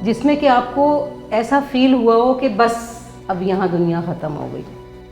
جس میں کہ آپ کو ایسا فیل ہوا ہو کہ بس اب یہاں دنیا ختم ہو گئی؟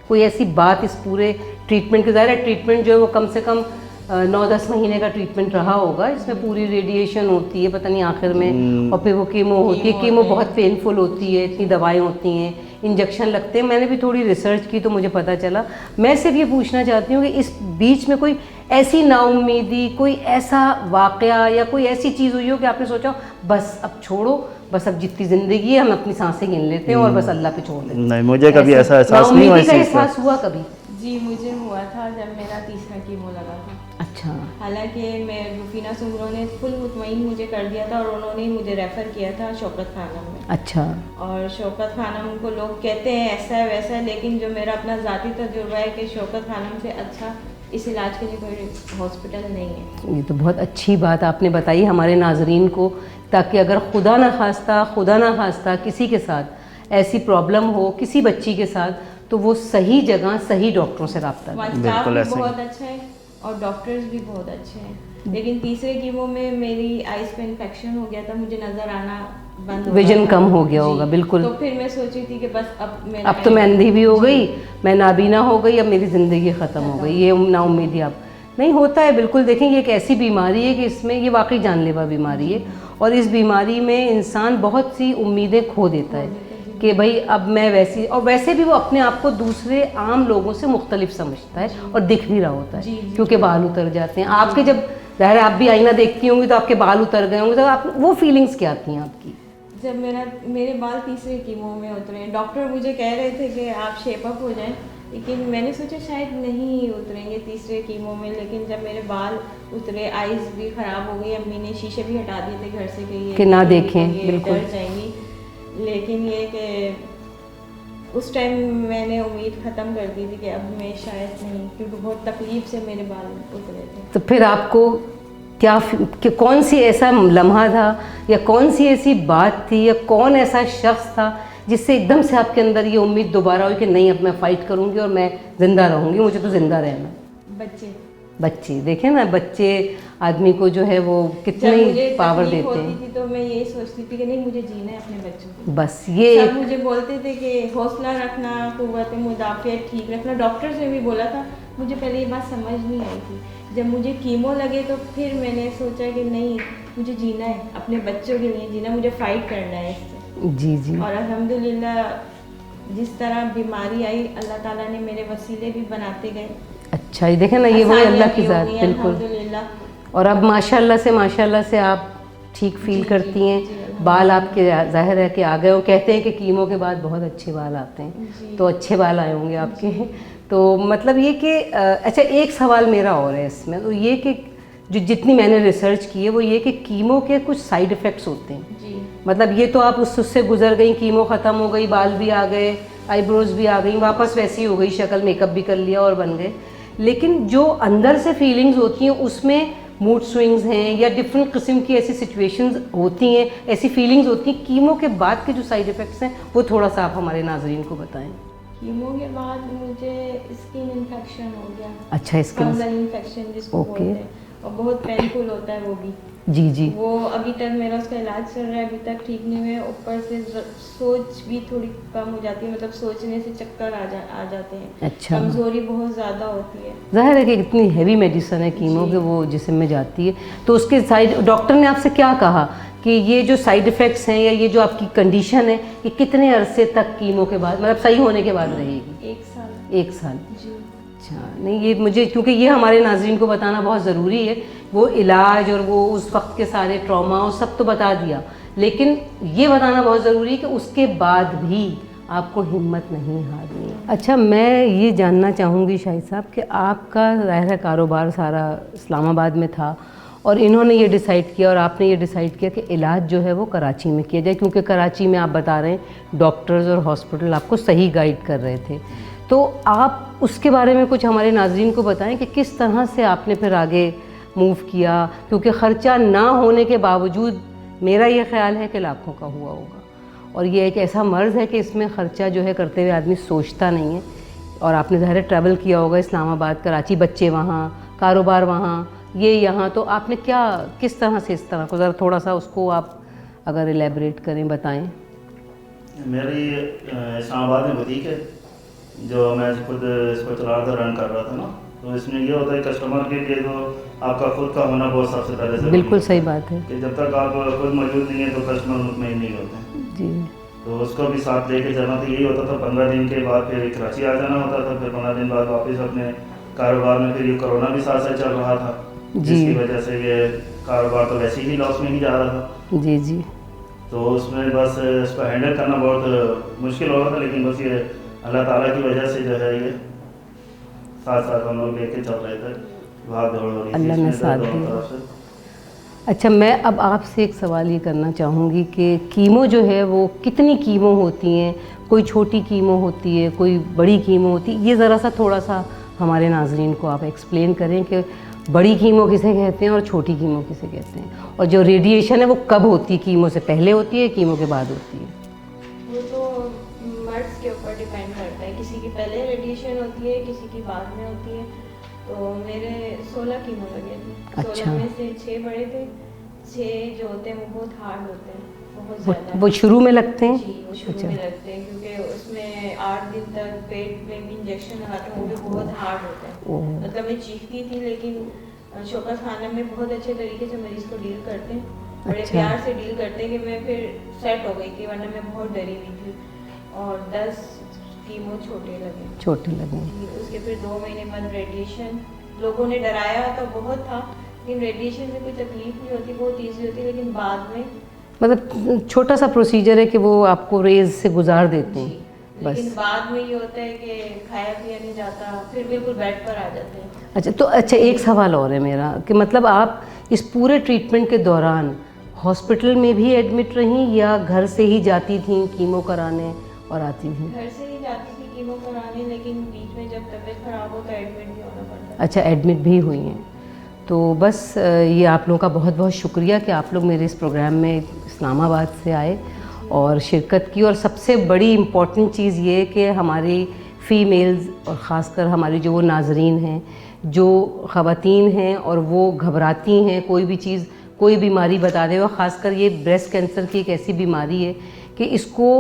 کوئی ایسی بات اس پورے ٹریٹمنٹ کے، ظاہر ہے ٹریٹمنٹ جو ہے وہ کم سے کم 9-10 مہینے کا ٹریٹمنٹ رہا ہوگا، اس میں پوری ریڈیشن ہوتی ہے پتہ نہیں آخر میں، اور پھر وہ کیمو ہوتی ہے، کیمو بہت پینفل ہوتی ہے، اتنی دوائیں ہوتی ہیں، انجیکشن لگتے ہیں. میں نے بھی تھوڑی ریسرچ کی تو مجھے پتہ چلا. میں صرف یہ پوچھنا چاہتی ہوں کہ اس بیچ میں کوئی ایسی نا امیدی، کوئی ایسا واقعہ یا کوئی ایسی چیز ہوئی ہو کہ آپ نے سوچا بس اب چھوڑو، بس اب جتنی زندگی ہے ہم اپنی سانسیں گن لیتے ہیں اور بس اللہ پہ چھوڑ دیتے ہیں؟ نہیں، مجھے کبھی ایسا احساس نہیں ہوا. کا احساس ہوا کبھی؟ جی مجھے ہوا تھا جب میرا تیسرا کیمو لگا تھا. اچھا. حالانکہ میں روفینہ سنگروں نے فل مطمئن مجھے کر دیا تھا اور انہوں نے مجھے ریفر کیا تھا شوکت خانم میں. اچھا. اور شوکت خانم کو لوگ کہتے ہیں ایسا ہے ویسا ہے، لیکن جو میرا اپنا ذاتی تجربہ ہے کہ شوکت خانم سے اچھا اس علاج کے لیے کوئی ہاسپٹل نہیں ہے. یہ تو بہت اچھی بات آپ نے بتائی ہمارے ناظرین کو، تاکہ اگر خدا نہ خواستہ کسی کے ساتھ ایسی پرابلم ہو، کسی بچی کے ساتھ، تو وہ صحیح جگہ صحیح ڈاکٹروں سے رابطہ کریں. اسٹاف بھی بہت اچھا ہے اور ڈاکٹرز بھی بہت اچھے ہیں. لیکن تیسرے کیمو میں میری آئز پہ انفیکشن ہو گیا تھا، مجھے نظر آنا بند ہو گیا، ویژن کم ہو گیا ہوگا. بالکل. تو پھر میں سوچی تھی کہ بس اب تو میں اندھی بھی ہو گئی، میں نابینا ہو گئی، اب میری زندگی ختم ہو گئی. یہ نا امیدی اب نہیں ہوتا ہے. بالکل. دیکھیں یہ ایک ایسی بیماری ہے کہ اس میں یہ واقعی جان لیوا بیماری ہے، اور اس بیماری میں انسان بہت سی امیدیں کھو دیتا ہے کہ بھائی اب میں ویسی، اور ویسے بھی وہ اپنے آپ کو دوسرے عام لوگوں سے مختلف سمجھتا ہے اور دکھ بھی رہا ہوتا ہے کیونکہ بال اتر جاتے ہیں. آپ کے جب ظاہر آپ بھی آئینہ دیکھتی ہوں گی تو آپ کے بال اتر گئے ہوں گے، تو آپ وہ فیلنگس کیا تھیں آپ کی؟ جب میرے بال تیسرے کیمو میں اترے، ڈاکٹر مجھے کہہ رہے تھے کہ آپ شیپ اپ ہو جائیں، لیکن میں نے سوچا شاید نہیں اتریں گے تیسرے کیمو میں. لیکن جب میرے بال اترے، آئز بھی خراب ہو گئی، امی نے شیشے بھی ہٹا دیے تھے گھر سے کہ نہ دیکھیں، بالکل ڈر جائیں گی. لیکن یہ کہ اس ٹائم میں نے امید ختم کر دی تھی کہ اب میں شاید نہیں، کیونکہ بہت تکلیف سے میرے بال اترے تھے. تو پھر آپ کو کیا کہ کون سی ایسا لمحہ تھا یا کون سی ایسی بات تھی یا کون ایسا شخص تھا جس سے ایک دم سے آپ کے اندر یہ امید دوبارہ ہوئی کہ نہیں اب میں فائٹ کروں گی اور میں زندہ رہوں گی، مجھے تو زندہ رہنا؟ بچے دیکھیں نا، بچے آدمی کو جو ہے وہ کتنی پاور دیتے ہیں. تھی تو میں یہی سوچتی تھی کہ نہیں مجھے جینا ہے اپنے بچوں کو. بس یہ سب مجھے بولتے تھے کہ حوصلہ رکھنا، قوت مدافعت ٹھیک رکھنا. ڈاکٹر سے بھی بولا تھا. مجھے پہلے یہ بات سمجھ نہیں آئی تھی. جب مجھے کیمو لگے تو پھر میں نے سوچا کہ نہیں مجھے جینا ہے، اپنے بچوں کے لیے جینا، مجھے فائٹ کرنا ہے اس سے. جی. اور الحمدللہ جس طرح بیماری آئی اللہ تعالیٰ نے میرے وسیلے بھی بناتے گئے. اچھا یہ دیکھیں نا، یہ وہی اللہ کی ذات. بالکل. اور اب ماشاء اللہ سے آپ ٹھیک فیل کرتی ہیں. بال آپ کے ظاہر ہے کہ آ گئے ہوں. کہتے ہیں کہ کیمو کے بعد بہت اچھے بال آتے ہیں، تو اچھے بال آئے ہوں گے آپ کے. تو مطلب یہ کہ اچھا ایک سوال میرا اور ہے اس میں، تو یہ کہ جو جتنی میں نے ریسرچ کی ہے وہ یہ کہ کیمو کے کچھ سائیڈ افیکٹس ہوتے ہیں. مطلب یہ تو آپ اس سے گزر گئیں، کیمو ختم ہو گئی، بال بھی آ گئے، آئی بروز بھی آ گئیں، واپس ویسی ہو گئی شکل، میک اپ بھی کر لیا اور بن گئے. لیکن جو اندر سے فیلنگز ہوتی ہیں اس میں موڈ سوئنگز ہیں یا ڈفرینٹ قسم کی ایسی سچویشنز ہوتی ہیں، ایسی فیلنگز ہوتی ہیں. کیمو کے بعد کے جو سائیڈ افیکٹس ہیں وہ تھوڑا سا آپ ہمارے ناظرین کو بتائیں. کیمو کے بعد مجھے اسکن انفیکشن ہو گیا. اچھا اسکن انفیکشن جس کو بولتے ہیں، اور بہت پینفل ہوتا ہے وہ بھی. جی. وہ ابھی تک میرا اس کا علاج چل رہا ہے، ابھی تک ٹھیک نہیں ہوئے. اوپر سے سوچ بھی تھوڑی کم ہو جاتی ہے، مطلب سوچنے سے چکر آ جاتے ہیں. اچھا. کمزوری بہت زیادہ ہوتی ہے. ظاہر ہے کہ اتنی ہیوی میڈیسن ہے کیمو کہ وہ جسم میں جاتی ہے. تو اس کے سائڈ ڈاکٹر نے آپ سے کیا کہا کہ یہ جو سائیڈ افیکٹس ہیں یا یہ جو آپ کی کنڈیشن ہے یہ کتنے عرصے تک کیمو کے بعد، مطلب صحیح ہونے کے بعد رہے گی؟ 1 سال. جی. اچھا. نہیں یہ مجھے، کیونکہ یہ ہمارے ناظرین کو بتانا بہت ضروری ہے. وہ علاج اور وہ اس وقت کے سارے ٹراما اور سب تو بتا دیا، لیکن یہ بتانا بہت ضروری ہے کہ اس کے بعد بھی آپ کو ہمت نہیں ہارنی. اچھا میں یہ جاننا چاہوں گی شاہد صاحب کہ آپ کا ظاہر ہے کاروبار سارا اسلام آباد میں تھا، اور انہوں نے یہ ڈیسائیڈ کیا اور آپ نے یہ ڈیسائیڈ کیا کہ علاج جو ہے وہ کراچی میں کیا جائے، کیونکہ کراچی میں آپ بتا رہے ہیں ڈاکٹرز اور ہاسپٹل آپ کو صحیح گائیڈ کر رہے تھے. تو آپ اس کے بارے میں کچھ ہمارے ناظرین کو بتائیں کہ کس طرح سے آپ نے پھر آگے موو کیا، کیونکہ خرچہ نہ ہونے کے باوجود میرا یہ خیال ہے کہ لاکھوں کا ہوا ہوگا. اور یہ ایک ایسا مرض ہے کہ اس میں خرچہ جو ہے کرتے ہوئے آدمی سوچتا نہیں ہے. اور آپ نے ظاہر ٹریول کیا ہوگا اسلام آباد، کراچی، بچے وہاں، کاروبار وہاں، یہ یہاں. تو آپ نے کیا، کس طرح سے اس طرح کو ذرا تھوڑا سا اس کو آپ اگر الیبریٹ کریں، بتائیں. میری اسلام آباد میں بوتیک ہے جو میں خود اس کو چلا رہا تھا، رن کر رہا تھا نا. تو اس میں یہ ہوتا ہے کسٹمر کے لیے تو آپ کا خود کا ہونا بہت سب سے پہلے ضروری ہے. بالکل صحیح بات ہے. کہ جب تک آپ خود موجود نہیں ہیں تو کسٹمر مطمئن نہیں ہوتے ہیں. جی. تو اس کو بھی ساتھ لے کے جانا تو یہی ہوتا تھا. 15 دن کے بعد پھر کراچی آ جانا ہوتا تھا، پھر 15 دن بعد واپس اپنے کاروبار میں. پھر یہ کرونا بھی ساتھ ساتھ چل رہا تھا جس کی وجہ سے یہ کاروبار تو ویسے ہی لاس میں ہی جا رہا تھا. جی جی. تو اس میں بس اس کو ہینڈل کرنا بہت مشکل ہو رہا تھا، لیکن بس یہ اللہ تعالیٰ کی وجہ سے جو ہے یہ ساتھ ساتھ ہم لوگ لے کے چل رہے تھے. بھاگ دوڑ ہو رہی تھی، اللہ نے ساتھ دیا. اچھا، میں اب آپ سے ایک سوال یہ کرنا چاہوں گی کہ کیمو جو ہے وہ کتنی کیمو ہوتی ہیں؟ کوئی چھوٹی کیمو ہوتی ہے، کوئی بڑی کیمو ہوتی ہے؟ یہ ذرا سا تھوڑا سا ہمارے ناظرین کو آپ ایکسپلین کریں کہ بڑی کیمو کسے کہتے ہیں اور چھوٹی کیمو کسے کہتے ہیں، اور جو ریڈیشن ہے وہ کب ہوتی ہے؟ کیمو سے پہلے ہوتی ہے، کیمو کے بعد ہوتی ہے؟ وہ تو مرض کے اوپر ڈیپینڈ کرتا ہے، کسی کی پہلے ریڈیشن ہوتی ہے، کسی کی بعد میں ہوتی ہے. تو میرے 16 کیمو لگے تھے. 16 میں سے 6 بڑے تھے. 6 جو ہوتے ہیں وہ بہت ہارڈ ہوتے ہیں، بہت زیادہ. وہ شروع میں لگتے ہیں؟ جی، وہ شروع میں لگتے ہیں کیونکہ اس میں 8 دن تک پیٹ میں بھی انجیکشن لگاتے ہیں، وہ بھی بہت ہارڈ ہوتے ہیں. مطلب میں چیختی تھی، لیکن شوکت خانہ میں بہت اچھے طریقے سے مریض کو ڈیل کرتے ہیں، بڑے پیار سے ڈیل کرتے ہیں کہ میں پھر سیٹ ہو گئی تھی، ورنہ میں بہت ڈری ہوئی تھی. اور 10 کیمو چھوٹے لگے. اس کے پھر 2 مہینے بعد ریڈیشن. لوگوں نے ڈرایا تو بہت تھا، لیکن ریڈیشن میں کوئی تکلیف نہیں ہوتی، بہت ایزی ہوتی. لیکن بعد میں مطلب چھوٹا سا پروسیجر ہے کہ وہ آپ کو ریز سے گزار دیتے ہیں بس. لیکن بعد میں یہ ہوتا ہے کہ کھایا پیا نہیں جاتا، پھر بالکل بیڈ پر آ جاتے ہیں. اچھا ایک سوال اور ہے میرا کہ مطلب آپ اس پورے ٹریٹمنٹ کے دوران ہاسپٹل میں بھی ایڈمٹ رہیں یا گھر سے ہی جاتی تھیں کیمو کرانے اور آتی تھیں؟ گھر سے ہی جاتی تھی کیمو کرانے، لیکن بیچ میں جب طبیعت خراب ہو تو ایڈمٹ بھی ہونا پڑتا ہے. اچھا، ایڈمٹ بھی ہوئی ہیں. تو بس یہ آپ لوگوں کا بہت بہت شکریہ کہ آپ لوگ میرے اس پروگرام میں اسلام آباد سے آئے اور شرکت کی. اور سب سے بڑی امپورٹنٹ چیز یہ کہ ہماری فیمیلز اور خاص کر ہماری جو وہ ناظرین ہیں جو خواتین ہیں اور وہ گھبراتی ہیں کوئی بھی چیز، کوئی بیماری بتا دے، اور خاص کر یہ بریسٹ کینسر کی ایک ایسی بیماری ہے کہ اس کو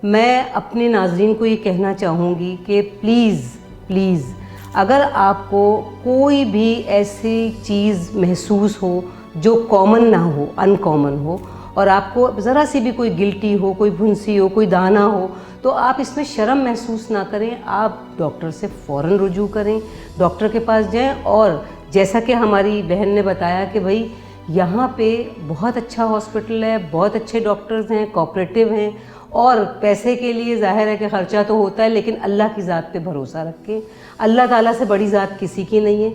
میں اپنے ناظرین کو یہ کہنا چاہوں گی کہ پلیز اگر آپ کو کوئی بھی ایسی چیز محسوس ہو جو کامن نہ ہو، ان کامن ہو، اور آپ کو ذرا سی بھی کوئی گلٹی ہو، کوئی بھنسی ہو، کوئی دانہ ہو، تو آپ اس میں شرم محسوس نہ کریں. آپ ڈاکٹر سے فوراً رجوع کریں، ڈاکٹر کے پاس جائیں. اور جیسا کہ ہماری بہن نے بتایا کہ بھائی یہاں پہ بہت اچھا ہاسپٹل ہے، بہت اچھے ڈاکٹرز ہیں، کوآپریٹو ہیں، اور پیسے کے لیے ظاہر ہے کہ خرچہ تو ہوتا ہے، لیکن اللہ کی ذات پہ بھروسہ رکھیں. اللہ تعالیٰ سے بڑی ذات کسی کی نہیں ہے،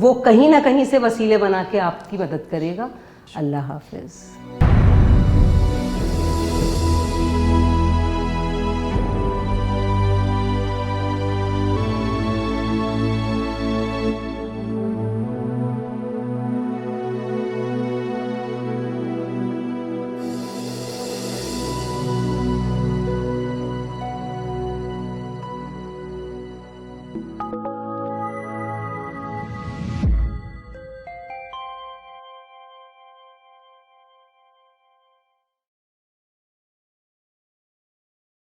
وہ کہیں نہ کہیں سے وسیلے بنا کے آپ کی مدد کرے گا. اللہ حافظ.